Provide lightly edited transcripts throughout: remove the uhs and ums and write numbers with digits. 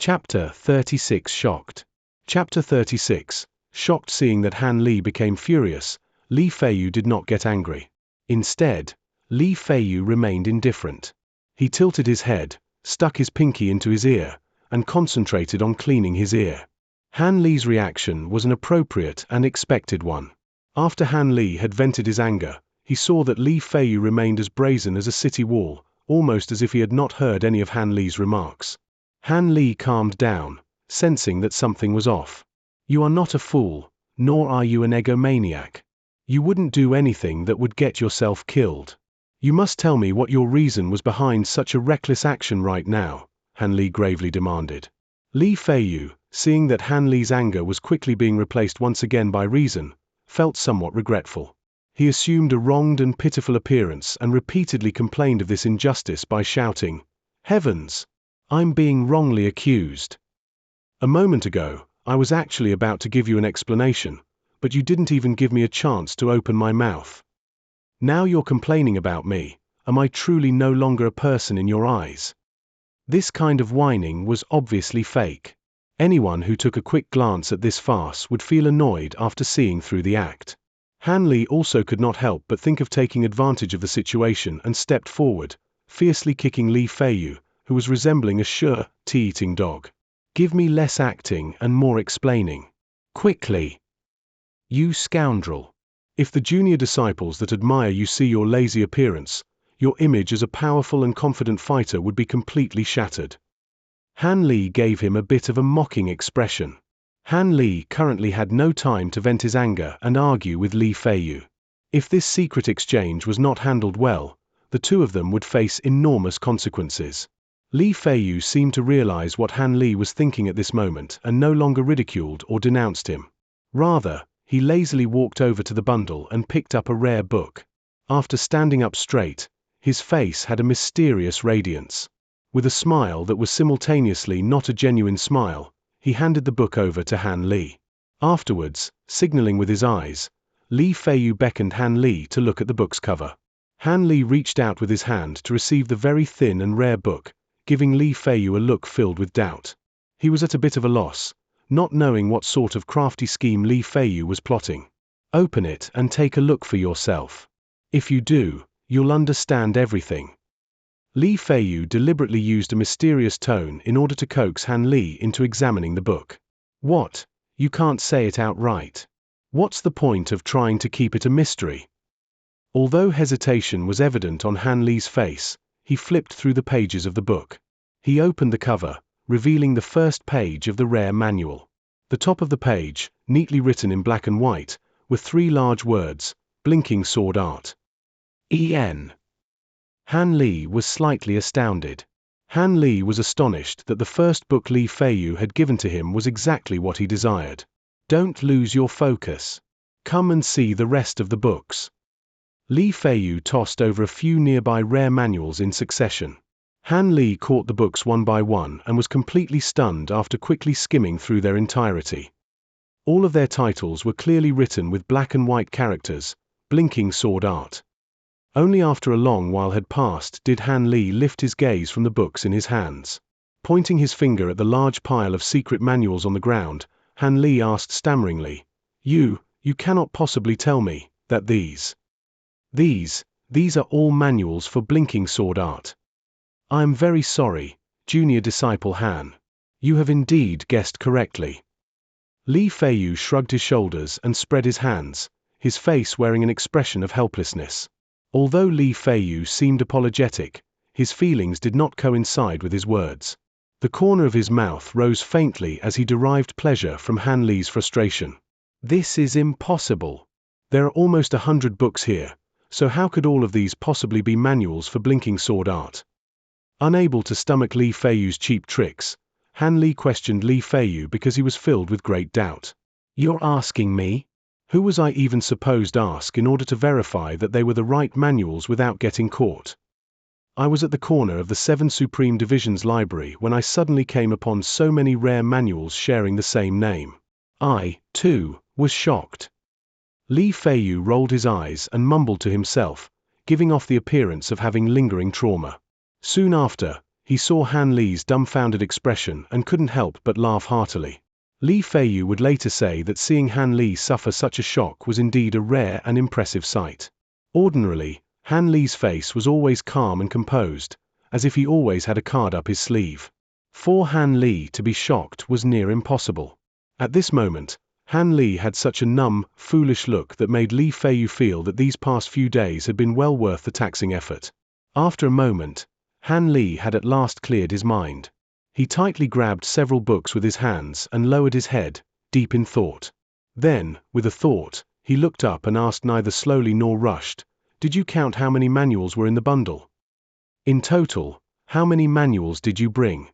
Chapter 36 Shocked. Chapter 36. Shocked. Seeing that Han Li became furious, Li Feiyu did not get angry. Instead, Li Feiyu remained indifferent. He tilted his head, stuck his pinky into his ear, and concentrated on cleaning his ear. Han Li's reaction was an appropriate and expected one. After Han Li had vented his anger, he saw that Li Feiyu remained as brazen as a city wall, almost as if he had not heard any of Han Li's remarks. Han Li calmed down, sensing that something was off. You are not a fool, nor are you an egomaniac. You wouldn't do anything that would get yourself killed. You must tell me what your reason was behind such a reckless action right now, Han Li gravely demanded. Li Feiyu, seeing that Han Li's anger was quickly being replaced once again by reason, felt somewhat regretful. He assumed a wronged and pitiful appearance and repeatedly complained of this injustice by shouting, "Heavens! I'm being wrongly accused. A moment ago, I was actually about to give you an explanation, but you didn't even give me a chance to open my mouth. Now you're complaining about me. Am I truly no longer a person in your eyes?" This kind of whining was obviously fake. Anyone who took a quick glance at this farce would feel annoyed after seeing through the act. Han Li also could not help but think of taking advantage of the situation and stepped forward, fiercely kicking Li Feiyu, who was resembling a sure, tea-eating dog. "Give me less acting and more explaining. Quickly! You scoundrel! If the junior disciples that admire you see your lazy appearance, your image as a powerful and confident fighter would be completely shattered." Han Li gave him a bit of a mocking expression. Han Li currently had no time to vent his anger and argue with Li Feiyu. If this secret exchange was not handled well, the two of them would face enormous consequences. Li Feiyu seemed to realize what Han Li was thinking at this moment and no longer ridiculed or denounced him. Rather, he lazily walked over to the bundle and picked up a rare book. After standing up straight, his face had a mysterious radiance. With a smile that was simultaneously not a genuine smile, he handed the book over to Han Li. Afterwards, signaling with his eyes, Li Feiyu beckoned Han Li to look at the book's cover. Han Li reached out with his hand to receive the very thin and rare book, giving Li Feiyu a look filled with doubt. He was at a bit of a loss, not knowing what sort of crafty scheme Li Feiyu was plotting. "Open it and take a look for yourself. If you do, you'll understand everything." Li Feiyu deliberately used a mysterious tone in order to coax Han Li into examining the book. "What? You can't say it outright. What's the point of trying to keep it a mystery?" Although hesitation was evident on Han Li's face, he flipped through the pages of the book. He opened the cover, revealing the first page of the rare manual. The top of the page, neatly written in black and white, were 3 large words, "Blinking Sword Art." En. Han Li was slightly astounded. Han Li was astonished that the first book Li Feiyu had given to him was exactly what he desired. "Don't lose your focus. Come and see the rest of the books." Li Feiyu tossed over a few nearby rare manuals in succession. Han Li caught the books one by one and was completely stunned after quickly skimming through their entirety. All of their titles were clearly written with black and white characters, "Blinking Sword Art." Only after a long while had passed did Han Li lift his gaze from the books in his hands. Pointing his finger at the large pile of secret manuals on the ground, Han Li asked stammeringly, You cannot possibly tell me that these are all manuals for Blinking Sword Art." "I am very sorry, junior disciple Han. You have indeed guessed correctly." Li Feiyu shrugged his shoulders and spread his hands, his face wearing an expression of helplessness. Although Li Feiyu seemed apologetic, his feelings did not coincide with his words. The corner of his mouth rose faintly as he derived pleasure from Han Li's frustration. "This is impossible. There are almost 100 books here, so how could all of these possibly be manuals for Blinking Sword Art?" Unable to stomach Li Feiyu's cheap tricks, Han Li questioned Li Feiyu because he was filled with great doubt. "You're asking me? Who was I even supposed to ask in order to verify that they were the right manuals without getting caught? I was at the corner of the 7 Supreme Division's library when I suddenly came upon so many rare manuals sharing the same name. I, too, was shocked." Li Feiyu rolled his eyes and mumbled to himself, giving off the appearance of having lingering trauma. Soon after, He saw Han Li's dumbfounded expression and couldn't help but laugh heartily. Li Feiyu would later say that seeing Han Li suffer such a shock was indeed a rare and impressive sight. Ordinarily, Han Li's face was always calm and composed, as if he always had a card up his sleeve. For Han Li to be shocked was near impossible. At this moment, Han Li had such a numb, foolish look that made Li Feiyu feel that these past few days had been well worth the taxing effort. After a moment, Han Li had at last cleared his mind. He tightly grabbed several books with his hands and lowered his head, deep in thought. Then, with a thought, he looked up and asked neither slowly nor rushed, "Did you count how many manuals were in the bundle? In total, how many manuals did you bring?"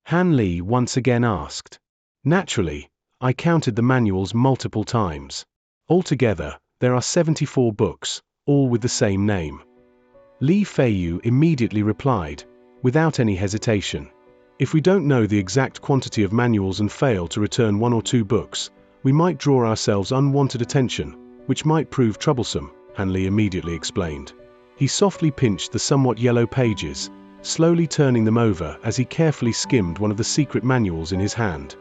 Han Li once again asked. "Naturally, I counted the manuals multiple times. Altogether, there are 74 books, all with the same name." Li Feiyu immediately replied, without any hesitation. "If we don't know the exact quantity of manuals and fail to return 1 or 2 books, we might draw ourselves unwanted attention, which might prove troublesome," Han Li immediately explained. He softly pinched the somewhat yellow pages, slowly turning them over as he carefully skimmed one of the secret manuals in his hand.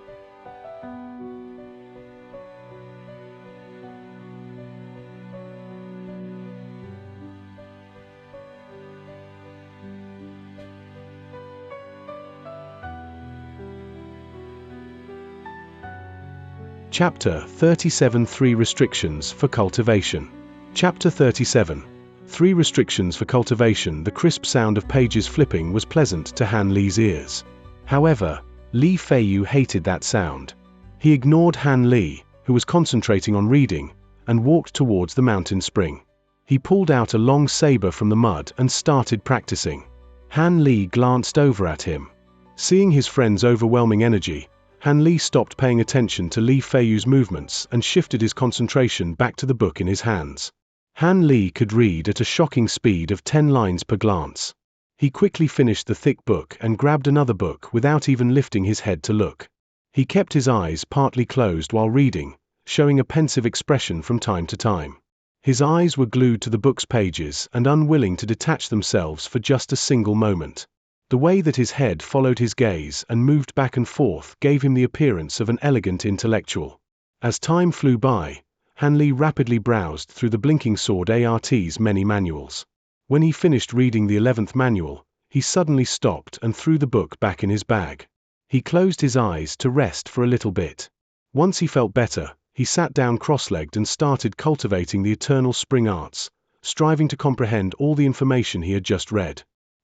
Chapter 37 3 Restrictions for Cultivation. Chapter 37 3 Restrictions for Cultivation. The crisp sound of pages flipping was pleasant to Han Li's ears. However, Li Feiyu hated that sound. He ignored Han Li, who was concentrating on reading, and walked towards the mountain spring. He pulled out a long saber from the mud and started practicing. Han Li glanced over at him. Seeing his friend's overwhelming energy, Han Li stopped paying attention to Li Feiyu's movements and shifted his concentration back to the book in his hands. Han Li could read at a shocking speed of 10 lines per glance. He quickly finished the thick book and grabbed another book without even lifting his head to look. He kept his eyes partly closed while reading, showing a pensive expression from time to time. His eyes were glued to the book's pages and unwilling to detach themselves for just a single moment. The way that his head followed his gaze and moved back and forth gave him the appearance of an elegant intellectual. As time flew by, Han Li rapidly browsed through the Blinking Sword ART's many manuals. When he finished reading the 11th manual, he suddenly stopped and threw the book back in his bag. He closed his eyes to rest for a little bit. Once he felt better, he sat down cross-legged and started cultivating the eternal spring arts, striving to comprehend all the information he had just read.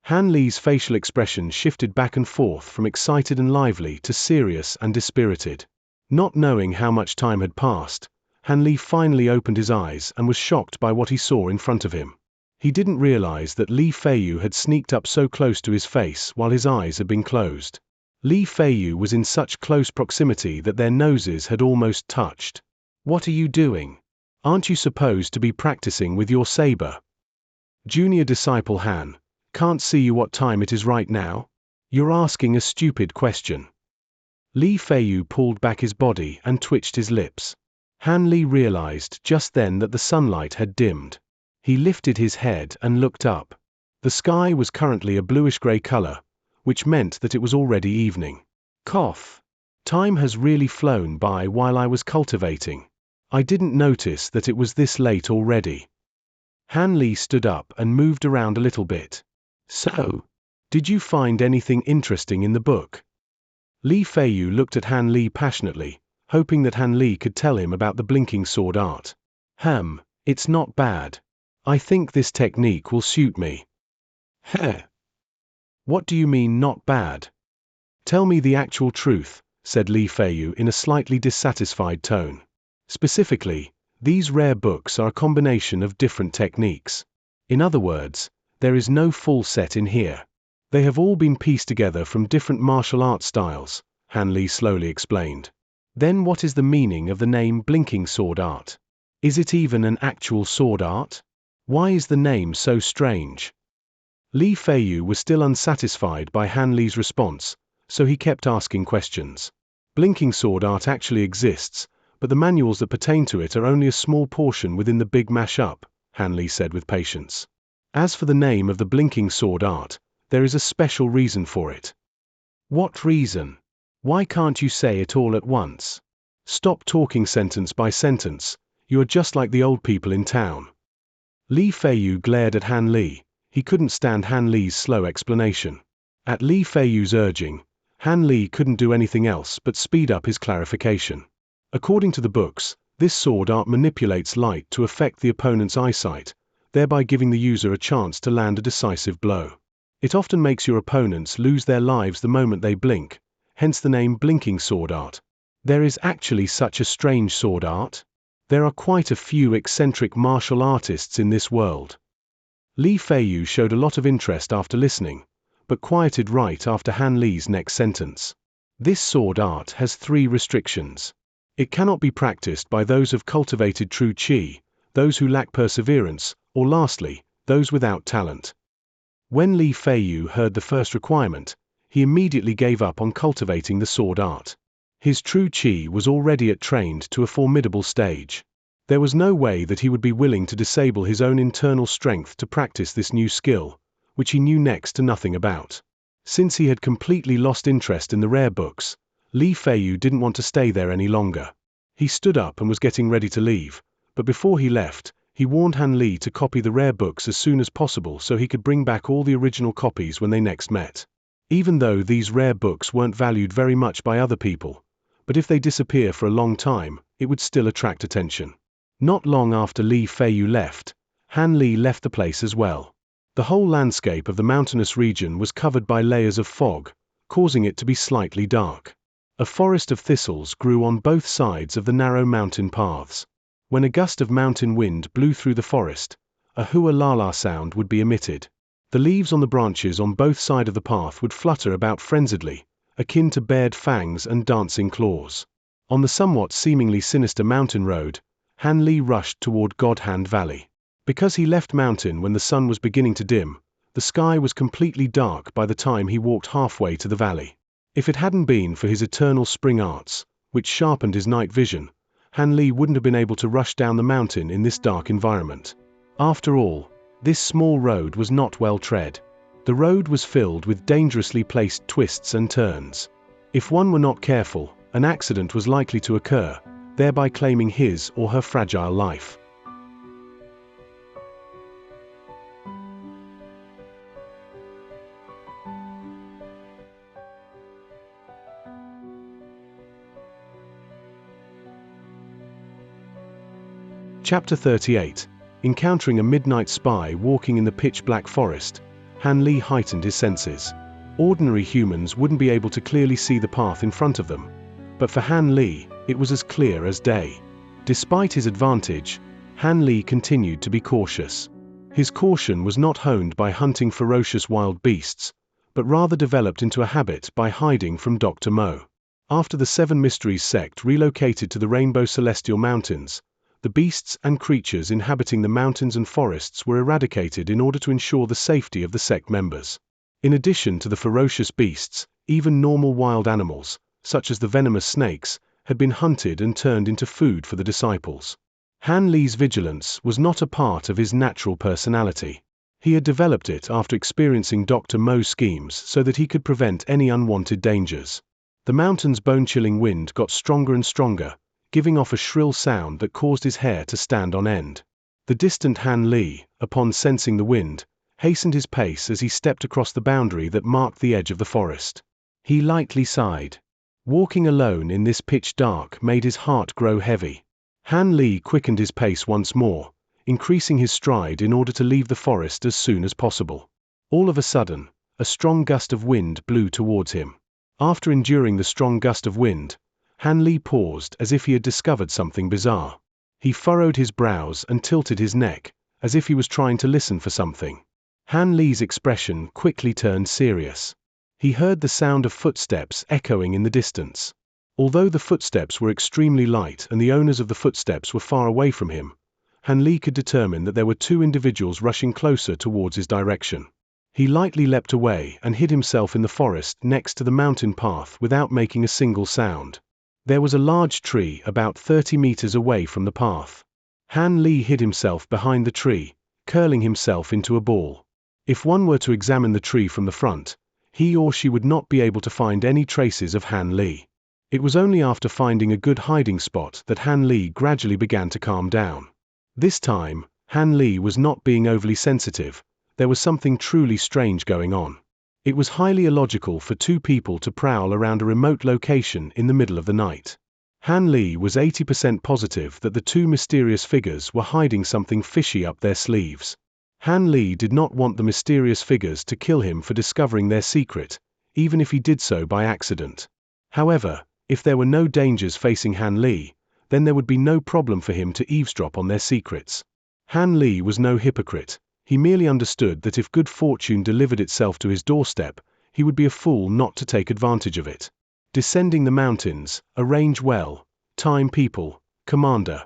Han Li's facial expression shifted back and forth from excited and lively to serious and dispirited. Not knowing how much time had passed, Han Li finally opened his eyes and was shocked by what he saw in front of him. He didn't realize that Li Feiyu had sneaked up so close to his face while his eyes had been closed. Li Feiyu was in such close proximity that their noses had almost touched. "What are you doing? Aren't you supposed to be practicing with your saber?" "Junior disciple Han, can't see you what time it is right now? You're asking a stupid question." Li Feiyu pulled back his body and twitched his lips. Han Li realized just then that the sunlight had dimmed. He lifted his head and looked up. The sky was currently a bluish-gray color, which meant that it was already evening. Cough. "Time has really flown by while I was cultivating. I didn't notice that it was this late already." Han Li stood up and moved around a little bit. "So, did you find anything interesting in the book?" Li Feiyu looked at Han Li passionately, hoping that Han Li could tell him about the Blinking Sword art. It's not bad. I think this technique will suit me." "Heh. What do you mean not bad? Tell me the actual truth," said Li Feiyu in a slightly dissatisfied tone. "Specifically, these rare books are a combination of different techniques. In other words, there is no full set in here. They have all been pieced together from different martial art styles," Han Li slowly explained. "Then what is the meaning of the name Blinking Sword Art? Is it even an actual sword art? Why is the name so strange?" Li Feiyu was still unsatisfied by Han Li's response, so he kept asking questions. "Blinking Sword Art actually exists, but the manuals that pertain to it are only a small portion within the big mash-up," Han Li said with patience. "As for the name of the Blinking Sword Art, There is a special reason for it. What reason? Why can't you say it all at once? Stop talking sentence by sentence. You are just like the old people in town. Li Feiyu glared at Han Li. He couldn't stand Han Li's slow explanation. At Li Feiyu's urging, Han Li couldn't do anything else but speed up his clarification. According to the books, this sword art manipulates light to affect the opponent's eyesight, thereby giving the user a chance to land a decisive blow. It often makes your opponents lose their lives the moment they blink, hence the name blinking sword art. There is actually such a strange sword art? There are quite a few eccentric martial artists in this world. Li Feiyu showed a lot of interest after listening, but quieted right after Han Li's next sentence. This sword art has 3 restrictions. It cannot be practiced by those who have cultivated true qi, those who lack perseverance, or lastly, those without talent. When Li Feiyu heard the first requirement, he immediately gave up on cultivating the sword art. His true qi was already trained to a formidable stage. There was no way that he would be willing to disable his own internal strength to practice this new skill, which he knew next to nothing about. Since he had completely lost interest in the rare books, Li Feiyu didn't want to stay there any longer. He stood up and was getting ready to leave, but before he left, he warned Han Li to copy the rare books as soon as possible so he could bring back all the original copies when they next met. Even though these rare books weren't valued very much by other people, but if they disappear for a long time, it would still attract attention. Not long after Li Feiyu left, Han Li left the place as well. The whole landscape of the mountainous region was covered by layers of fog, causing it to be slightly dark. A forest of thistles grew on both sides of the narrow mountain paths. When a gust of mountain wind blew through the forest, a hua-la-la sound would be emitted. The leaves on the branches on both sides of the path would flutter about frenziedly, akin to bared fangs and dancing claws. On the somewhat seemingly sinister mountain road, Han Li rushed toward God Hand Valley. Because he left mountain when the sun was beginning to dim, the sky was completely dark by the time he walked halfway to the valley. If it hadn't been for his eternal spring arts, which sharpened his night vision, Han Li wouldn't have been able to rush down the mountain in this dark environment. After all, this small road was not well tread. The road was filled with dangerously placed twists and turns. If one were not careful, an accident was likely to occur, thereby claiming his or her fragile life. Chapter 38. Encountering a midnight spy walking in the pitch-black forest, Han Li heightened his senses. Ordinary humans wouldn't be able to clearly see the path in front of them, but for Han Li, it was as clear as day. Despite his advantage, Han Li continued to be cautious. His caution was not honed by hunting ferocious wild beasts, but rather developed into a habit by hiding from Dr. Mo. After the Seven Mysteries sect relocated to the Rainbow Celestial Mountains, the beasts and creatures inhabiting the mountains and forests were eradicated in order to ensure the safety of the sect members. In addition to the ferocious beasts, even normal wild animals, such as the venomous snakes, had been hunted and turned into food for the disciples. Han Li's vigilance was not a part of his natural personality. He had developed it after experiencing Dr. Mo's schemes so that he could prevent any unwanted dangers. The mountain's bone-chilling wind got stronger and stronger, giving off a shrill sound that caused his hair to stand on end. The distant Han Li, upon sensing the wind, hastened his pace as he stepped across the boundary that marked the edge of the forest. He lightly sighed. Walking alone in this pitch dark made his heart grow heavy. Han Li quickened his pace once more, increasing his stride in order to leave the forest as soon as possible. All of a sudden, a strong gust of wind blew towards him. After enduring the strong gust of wind, Han Li paused as if he had discovered something bizarre. He furrowed his brows and tilted his neck, as if he was trying to listen for something. Han Li's expression quickly turned serious. He heard the sound of footsteps echoing in the distance. Although the footsteps were extremely light and the owners of the footsteps were far away from him, Han Li could determine that there were 2 individuals rushing closer towards his direction. He lightly leapt away and hid himself in the forest next to the mountain path without making a single sound. There was a large tree about 30 meters away from the path. Han Li hid himself behind the tree, curling himself into a ball. If one were to examine the tree from the front, he or she would not be able to find any traces of Han Li. It was only after finding a good hiding spot that Han Li gradually began to calm down. This time, Han Li was not being overly sensitive. There was something truly strange going on. It was highly illogical for two people to prowl around a remote location in the middle of the night. Han Li was 80% positive that the two mysterious figures were hiding something fishy up their sleeves. Han Li did not want the mysterious figures to kill him for discovering their secret, even if he did so by accident. However, if there were no dangers facing Han Li, then there would be no problem for him to eavesdrop on their secrets. Han Li was no hypocrite. He merely understood that if good fortune delivered itself to his doorstep, he would be a fool not to take advantage of it. Descending the mountains, arrange well, time people, Commander.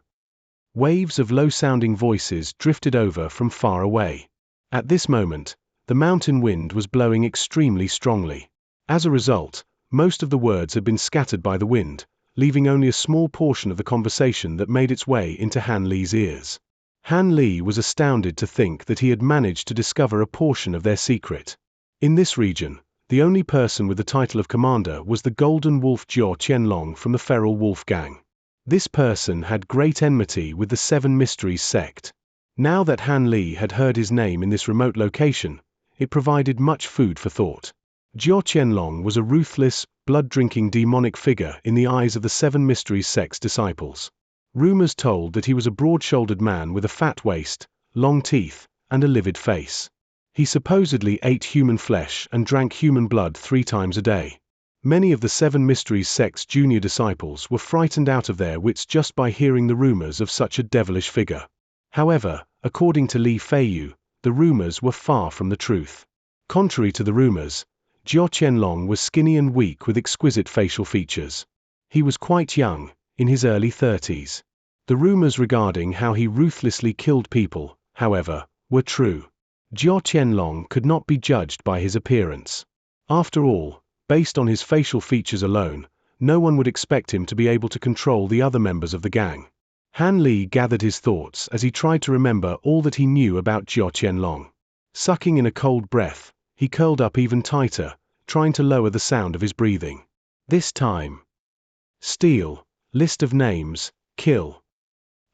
Waves of low-sounding voices drifted over from far away. At this moment, the mountain wind was blowing extremely strongly. As a result, most of the words had been scattered by the wind, leaving only a small portion of the conversation that made its way into Han Li's ears. Han Li was astounded to think that he had managed to discover a portion of their secret. In this region, the only person with the title of commander was the Golden Wolf Jiao Qianlong from the Feral Wolf Gang. This person had great enmity with the Seven Mysteries sect. Now that Han Li had heard his name in this remote location, it provided much food for thought. Jiao Qianlong was a ruthless, blood-drinking demonic figure in the eyes of the Seven Mysteries sect's disciples. Rumors told that he was a broad-shouldered man with a fat waist, long teeth, and a livid face. He supposedly ate human flesh and drank human blood 3 times a day. Many of the Seven Mysteries sect's junior disciples were frightened out of their wits just by hearing the rumors of such a devilish figure. However, according to Li Feiyu, the rumors were far from the truth. Contrary to the rumors, Jiao Qianlong was skinny and weak with exquisite facial features. He was quite young, in his early 30s. The rumors regarding how he ruthlessly killed people, however, were true. Jiao Qianlong could not be judged by his appearance. After all, based on his facial features alone, no one would expect him to be able to control the other members of the gang. Han Li gathered his thoughts as he tried to remember all that he knew about Jiao Qianlong. Sucking in a cold breath, he curled up even tighter, trying to lower the sound of his breathing. This time. Steal, list of names, kill.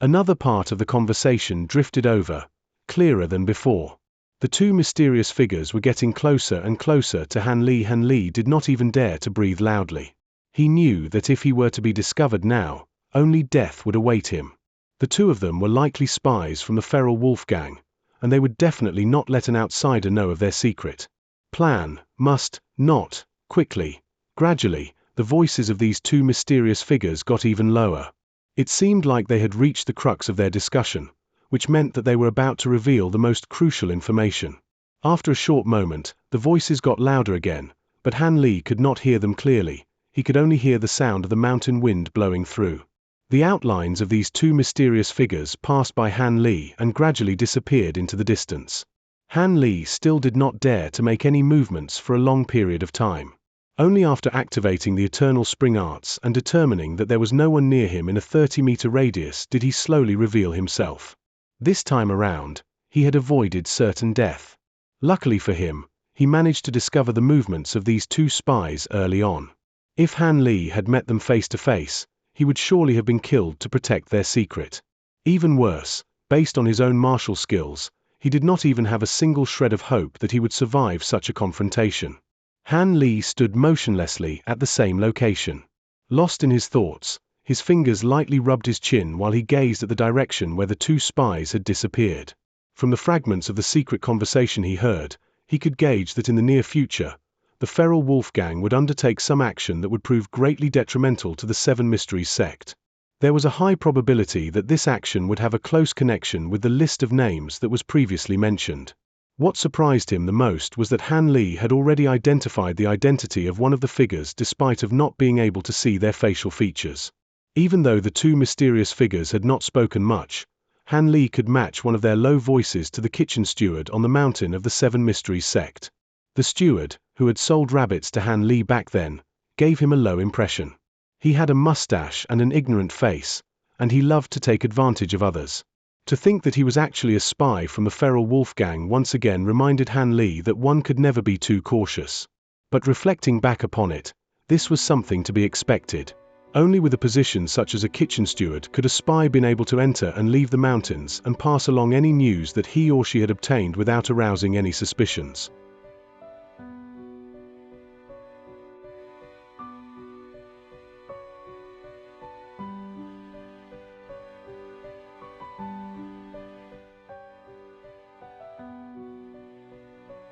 Another part of the conversation drifted over, clearer than before. The two mysterious figures were getting closer and closer to Han Li. Han Li did not even dare to breathe loudly. He knew that if he were to be discovered now, only death would await him. The two of them were likely spies from the Feral Wolf Gang, and they would definitely not let an outsider know of their secret. Plan, must, not, quickly. Gradually, the voices of these two mysterious figures got even lower. It seemed like they had reached the crux of their discussion, which meant that they were about to reveal the most crucial information. After a short moment, the voices got louder again, but Han Li could not hear them clearly. He could only hear the sound of the mountain wind blowing through. The outlines of these two mysterious figures passed by Han Li and gradually disappeared into the distance. Han Li still did not dare to make any movements for a long period of time. Only after activating the Eternal Spring Arts and determining that there was no one near him in a 30-meter radius did he slowly reveal himself. This time around, he had avoided certain death. Luckily for him, he managed to discover the movements of these two spies early on. If Han Li had met them face to face, he would surely have been killed to protect their secret. Even worse, based on his own martial skills, he did not even have a single shred of hope that he would survive such a confrontation. Han Li stood motionlessly at the same location. Lost in his thoughts, his fingers lightly rubbed his chin while he gazed at the direction where the two spies had disappeared. From the fragments of the secret conversation he heard, he could gauge that in the near future, the Feral Wolf Gang would undertake some action that would prove greatly detrimental to the Seven Mysteries sect. There was a high probability that this action would have a close connection with the list of names that was previously mentioned. What surprised him the most was that Han Li had already identified the identity of one of the figures despite of not being able to see their facial features. Even though the two mysterious figures had not spoken much, Han Li could match one of their low voices to the kitchen steward on the mountain of the Seven Mysteries sect. The steward, who had sold rabbits to Han Li back then, gave him a low impression. He had a mustache and an ignorant face, and he loved to take advantage of others. To think that he was actually a spy from the feral Wolfgang once again reminded Han Li that one could never be too cautious. But reflecting back upon it, this was something to be expected. Only with a position such as a kitchen steward could a spy been able to enter and leave the mountains and pass along any news that he or she had obtained without arousing any suspicions.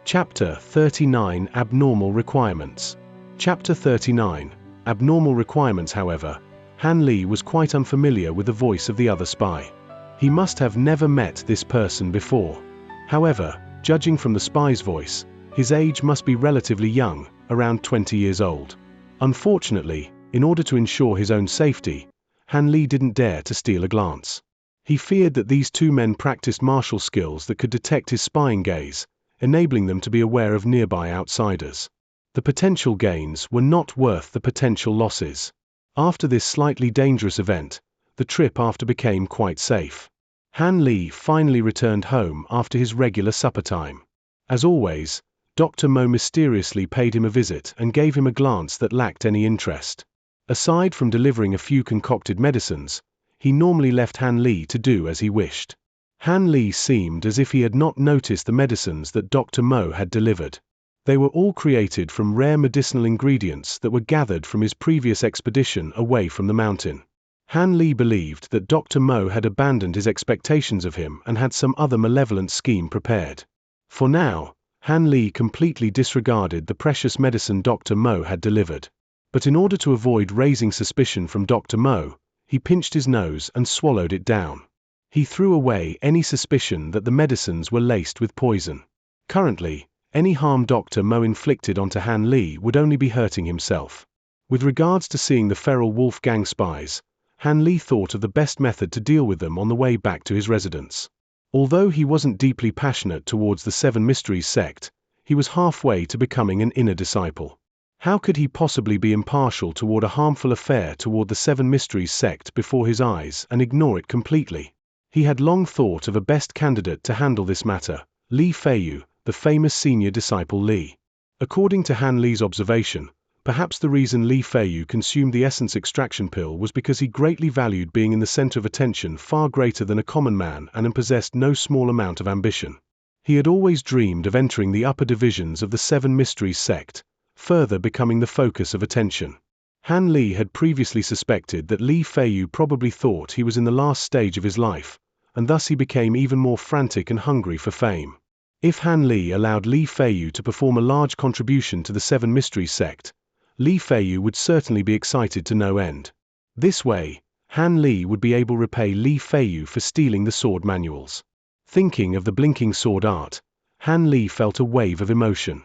Chapter 39 Abnormal Requirements. Chapter 39 Abnormal Requirements. However, Han Li was quite unfamiliar with the voice of the other spy. He must have never met this person before. However, judging from the spy's voice, his age must be relatively young, around 20 years old. Unfortunately, in order to ensure his own safety, Han Li didn't dare to steal a glance. He feared that these two men practiced martial skills that could detect his spying gaze, enabling them to be aware of nearby outsiders. The potential gains were not worth the potential losses. After this slightly dangerous event, the trip after became quite safe. Han Li finally returned home after his regular supper time. As always, Dr. Mo mysteriously paid him a visit and gave him a glance that lacked any interest. Aside from delivering a few concocted medicines, he normally left Han Li to do as he wished. Han Li seemed as if he had not noticed the medicines that Dr. Mo had delivered. They were all created from rare medicinal ingredients that were gathered from his previous expedition away from the mountain. Han Li believed that Dr. Mo had abandoned his expectations of him and had some other malevolent scheme prepared. For now, Han Li completely disregarded the precious medicine Dr. Mo had delivered. But in order to avoid raising suspicion from Dr. Mo, he pinched his nose and swallowed it down. He threw away any suspicion that the medicines were laced with poison. Currently, any harm Dr. Mo inflicted onto Han Li would only be hurting himself. With regards to seeing the feral Wolfgang spies, Han Li thought of the best method to deal with them on the way back to his residence. Although he wasn't deeply passionate towards the Seven Mysteries sect, he was halfway to becoming an inner disciple. How could he possibly be impartial toward a harmful affair toward the Seven Mysteries sect before his eyes and ignore it completely? He had long thought of a best candidate to handle this matter, Li Feiyu, the famous senior disciple Li. According to Han Li's observation, perhaps the reason Li Feiyu consumed the essence extraction pill was because he greatly valued being in the center of attention far greater than a common man and possessed no small amount of ambition. He had always dreamed of entering the upper divisions of the Seven Mysteries sect, further becoming the focus of attention. Han Li had previously suspected that Li Feiyu probably thought he was in the last stage of his life, and thus he became even more frantic and hungry for fame. If Han Li allowed Li Feiyu to perform a large contribution to the Seven Mysteries sect, Li Feiyu would certainly be excited to no end. This way, Han Li would be able to repay Li Feiyu for stealing the sword manuals. Thinking of the blinking sword art, Han Li felt a wave of emotion.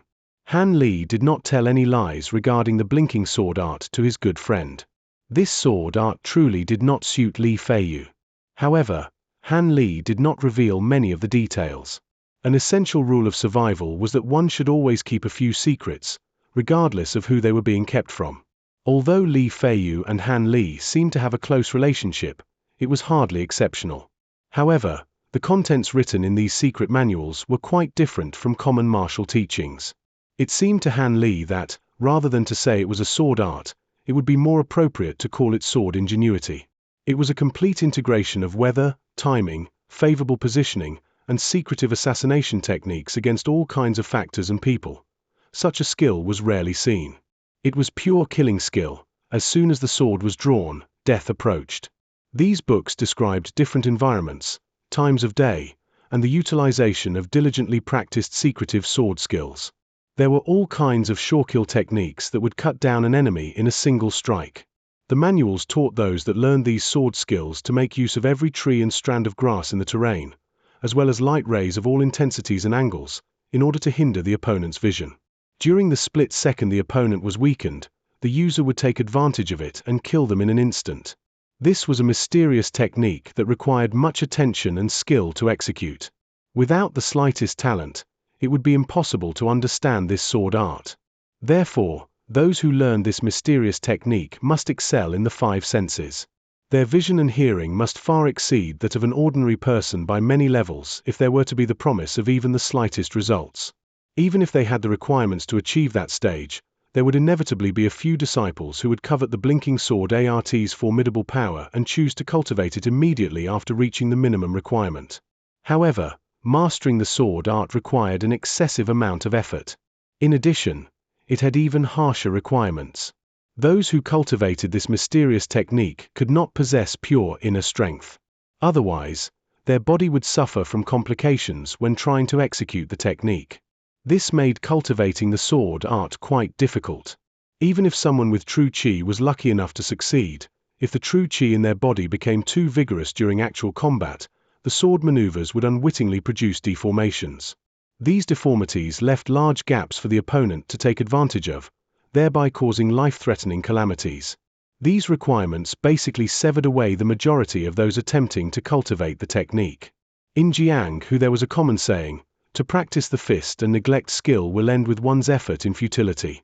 Han Li did not tell any lies regarding the blinking sword art to his good friend. This sword art truly did not suit Li Feiyu. However, Han Li did not reveal many of the details. An essential rule of survival was that one should always keep a few secrets, regardless of who they were being kept from. Although Li Feiyu and Han Li seemed to have a close relationship, it was hardly exceptional. However, the contents written in these secret manuals were quite different from common martial teachings. It seemed to Han Li that, rather than to say it was a sword art, it would be more appropriate to call it sword ingenuity. It was a complete integration of weather, timing, favorable positioning, and secretive assassination techniques against all kinds of factors and people. Such a skill was rarely seen. It was pure killing skill. As soon as the sword was drawn, death approached. These books described different environments, times of day, and the utilization of diligently practiced secretive sword skills. There were all kinds of sure-kill techniques that would cut down an enemy in a single strike. The manuals taught those that learned these sword skills to make use of every tree and strand of grass in the terrain, as well as light rays of all intensities and angles, in order to hinder the opponent's vision. During the split second the opponent was weakened, the user would take advantage of it and kill them in an instant. This was a mysterious technique that required much attention and skill to execute. Without the slightest talent, it would be impossible to understand this sword art. Therefore, those who learned this mysterious technique must excel in the 5 senses. Their vision and hearing must far exceed that of an ordinary person by many levels if there were to be the promise of even the slightest results. Even if they had the requirements to achieve that stage, there would inevitably be a few disciples who would covet the blinking sword ART's formidable power and choose to cultivate it immediately after reaching the minimum requirement. However, mastering the sword art required an excessive amount of effort. In addition, it had even harsher requirements. Those who cultivated this mysterious technique could not possess pure inner strength. Otherwise, their body would suffer from complications when trying to execute the technique. This made cultivating the sword art quite difficult. Even if someone with true chi was lucky enough to succeed, if the true chi in their body became too vigorous during actual combat, the sword maneuvers would unwittingly produce deformations. These deformities left large gaps for the opponent to take advantage of, thereby causing life-threatening calamities. These requirements basically severed away the majority of those attempting to cultivate the technique. In Jiang-hu there was a common saying, "To practice the fist and neglect skill will end with one's effort in futility."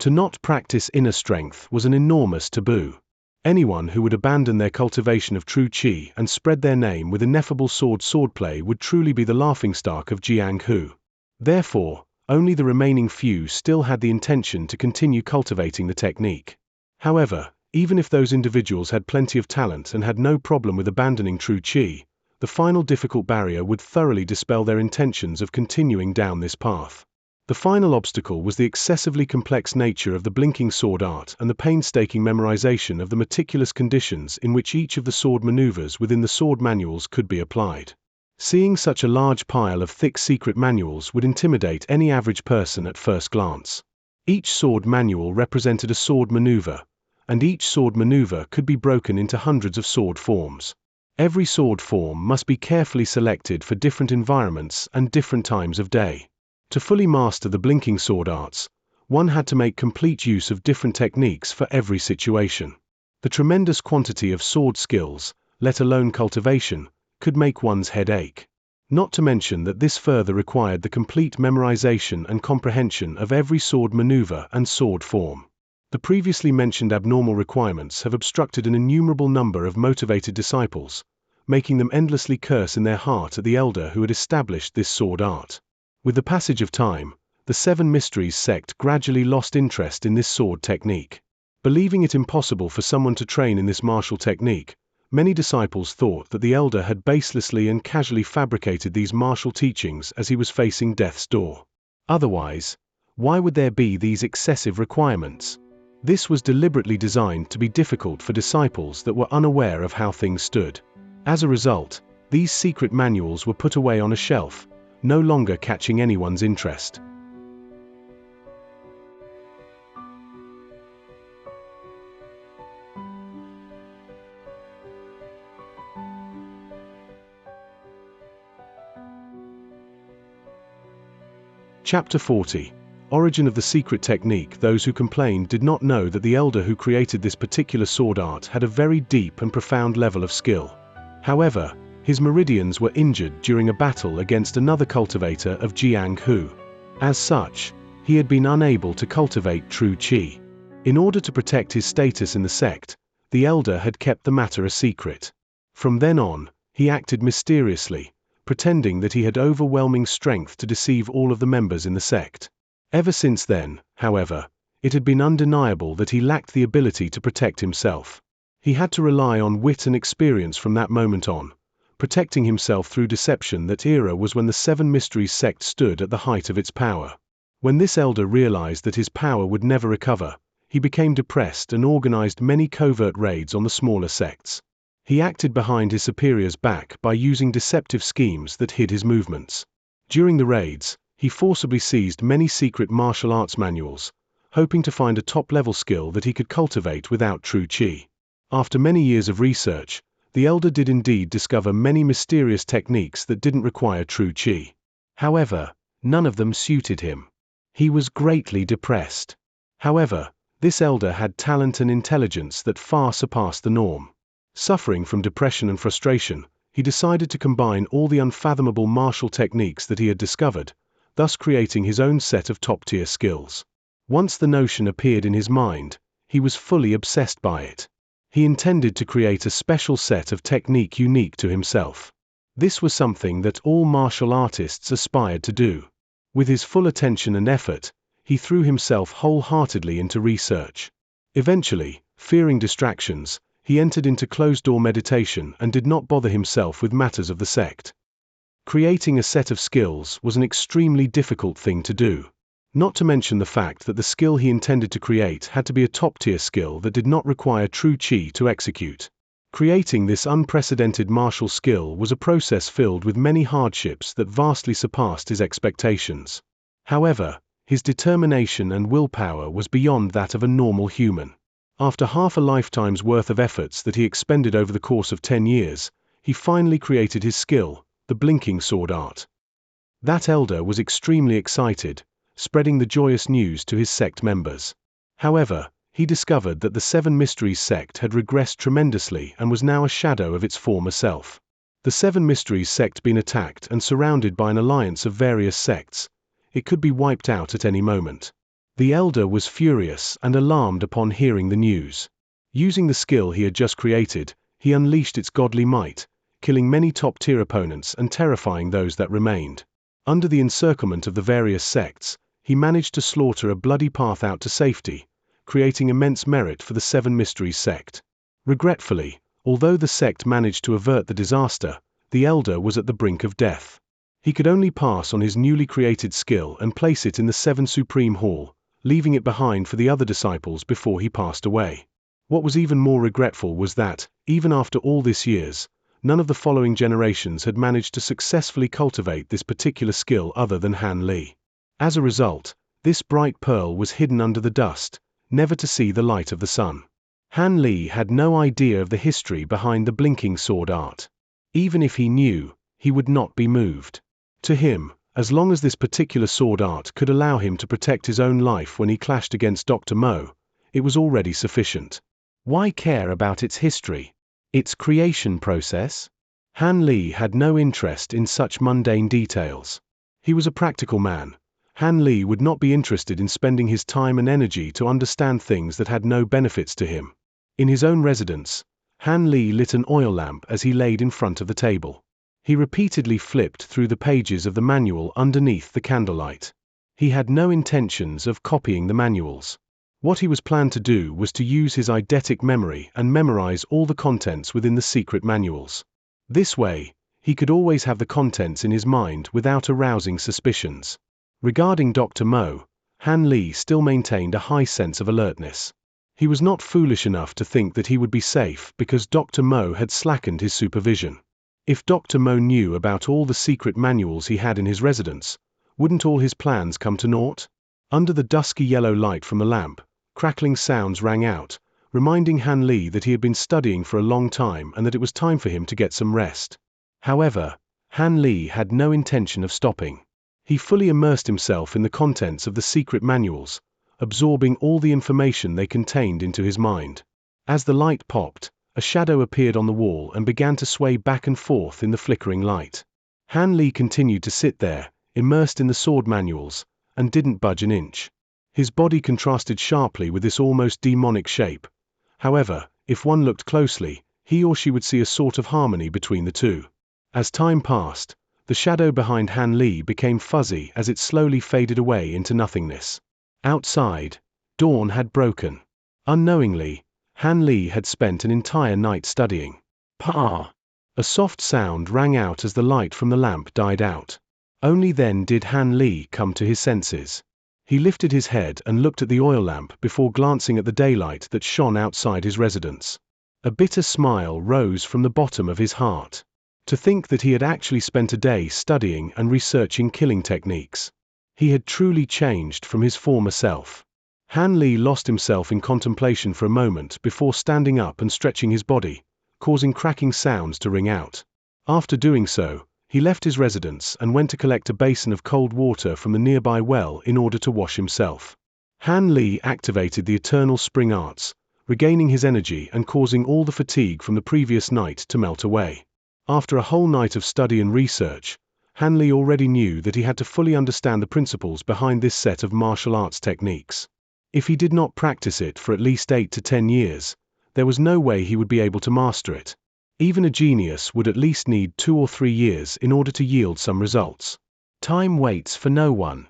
To not practice inner strength was an enormous taboo. Anyone who would abandon their cultivation of true chi and spread their name with ineffable swordplay would truly be the laughingstock of Jiang-hu. Therefore, only the remaining few still had the intention to continue cultivating the technique. However, even if those individuals had plenty of talent and had no problem with abandoning true chi, the final difficult barrier would thoroughly dispel their intentions of continuing down this path. The final obstacle was the excessively complex nature of the blinking sword art and the painstaking memorization of the meticulous conditions in which each of the sword maneuvers within the sword manuals could be applied. Seeing such a large pile of thick secret manuals would intimidate any average person at first glance. Each sword manual represented a sword maneuver, and each sword maneuver could be broken into hundreds of sword forms. Every sword form must be carefully selected for different environments and different times of day. To fully master the blinking sword arts, one had to make complete use of different techniques for every situation. The tremendous quantity of sword skills, let alone cultivation, could make one's head ache. Not to mention that this further required the complete memorization and comprehension of every sword maneuver and sword form. The previously mentioned abnormal requirements have obstructed an innumerable number of motivated disciples, making them endlessly curse in their heart at the elder who had established this sword art. With the passage of time, the Seven Mysteries sect gradually lost interest in this sword technique. Believing it impossible for someone to train in this martial technique, many disciples thought that the elder had baselessly and casually fabricated these martial teachings as he was facing death's door. Otherwise, why would there be these excessive requirements? This was deliberately designed to be difficult for disciples that were unaware of how things stood. As a result, these secret manuals were put away on a shelf, no longer catching anyone's interest. Chapter 40. Origin of the secret technique. Those who complained did not know that the elder who created this particular sword art had a very deep and profound level of skill. However, his meridians were injured during a battle against another cultivator of Jiang-hu. As such, he had been unable to cultivate true chi. In order to protect his status in the sect, the elder had kept the matter a secret. From then on, he acted mysteriously, pretending that he had overwhelming strength to deceive all of the members in the sect. Ever since then, however, it had been undeniable that he lacked the ability to protect himself. He had to rely on wit and experience from that moment on, protecting himself through deception. That era was when the Seven Mysteries sect stood at the height of its power. When this elder realized that his power would never recover, he became depressed and organized many covert raids on the smaller sects. He acted behind his superior's back by using deceptive schemes that hid his movements. During the raids, he forcibly seized many secret martial arts manuals, hoping to find a top-level skill that he could cultivate without true chi. After many years of research, the elder did indeed discover many mysterious techniques that didn't require true chi. However, none of them suited him. He was greatly depressed. However, this elder had talent and intelligence that far surpassed the norm. Suffering from depression and frustration, he decided to combine all the unfathomable martial techniques that he had discovered, thus creating his own set of top-tier skills. Once the notion appeared in his mind, he was fully obsessed by it. He intended to create a special set of technique unique to himself. This was something that all martial artists aspired to do. With his full attention and effort, he threw himself wholeheartedly into research. Eventually, fearing distractions, he entered into closed-door meditation and did not bother himself with matters of the sect. Creating a set of skills was an extremely difficult thing to do. Not to mention the fact that the skill he intended to create had to be a top-tier skill that did not require true chi to execute. Creating this unprecedented martial skill was a process filled with many hardships that vastly surpassed his expectations. However, his determination and willpower was beyond that of a normal human. After half a lifetime's worth of efforts that he expended over the course of 10 years, he finally created his skill, the blinking sword art. That elder was extremely excited, spreading the joyous news to his sect members. However, he discovered that the Seven Mysteries sect had regressed tremendously and was now a shadow of its former self. The Seven Mysteries sect been attacked and surrounded by an alliance of various sects. It could be wiped out at any moment. The elder was furious and alarmed upon hearing the news. Using the skill he had just created, he unleashed its godly might, killing many top-tier opponents and terrifying those that remained. Under the encirclement of the various sects, he managed to slaughter a bloody path out to safety, creating immense merit for the Seven Mysteries sect. Regretfully, although the sect managed to avert the disaster, the elder was at the brink of death. He could only pass on his newly created skill and place it in the Seven Supreme Hall, leaving it behind for the other disciples before he passed away. What was even more regretful was that, even after all these years, none of the following generations had managed to successfully cultivate this particular skill other than Han Li. As a result, this bright pearl was hidden under the dust, never to see the light of the sun. Han Li had no idea of the history behind the blinking sword art. Even if he knew, he would not be moved. To him, as long as this particular sword art could allow him to protect his own life when he clashed against Dr. Mo, it was already sufficient. Why care about its history? Its creation process? Han Li had no interest in such mundane details. He was a practical man. Han Li would not be interested in spending his time and energy to understand things that had no benefits to him. In his own residence, Han Li lit an oil lamp as he laid in front of the table. He repeatedly flipped through the pages of the manual underneath the candlelight. He had no intentions of copying the manuals. What he was planned to do was to use his eidetic memory and memorize all the contents within the secret manuals. This way, he could always have the contents in his mind without arousing suspicions. Regarding Dr. Mo, Han Li still maintained a high sense of alertness. He was not foolish enough to think that he would be safe because Dr. Mo had slackened his supervision. If Dr. Mo knew about all the secret manuals he had in his residence, wouldn't all his plans come to naught? Under the dusky yellow light from the lamp, crackling sounds rang out, reminding Han Li that he had been studying for a long time and that it was time for him to get some rest. However, Han Li had no intention of stopping. He fully immersed himself in the contents of the secret manuals, absorbing all the information they contained into his mind. As the light popped, a shadow appeared on the wall and began to sway back and forth in the flickering light. Han Li continued to sit there, immersed in the sword manuals, and didn't budge an inch. His body contrasted sharply with this almost demonic shape. However, if one looked closely, he or she would see a sort of harmony between the two. As time passed, the shadow behind Han Li became fuzzy as it slowly faded away into nothingness. Outside, dawn had broken. Unknowingly, Han Li had spent an entire night studying. Pa! A soft sound rang out as the light from the lamp died out. Only then did Han Li come to his senses. He lifted his head and looked at the oil lamp before glancing at the daylight that shone outside his residence. A bitter smile rose from the bottom of his heart. To think that he had actually spent a day studying and researching killing techniques. He had truly changed from his former self. Han Li lost himself in contemplation for a moment before standing up and stretching his body, causing cracking sounds to ring out. After doing so, he left his residence and went to collect a basin of cold water from the nearby well in order to wash himself. Han Li activated the eternal spring arts, regaining his energy and causing all the fatigue from the previous night to melt away. After a whole night of study and research, Han Li already knew that he had to fully understand the principles behind this set of martial arts techniques. If he did not practice it for at least 8 to 10 years, there was no way he would be able to master it. Even a genius would at least need 2 or 3 years in order to yield some results. Time waits for no one.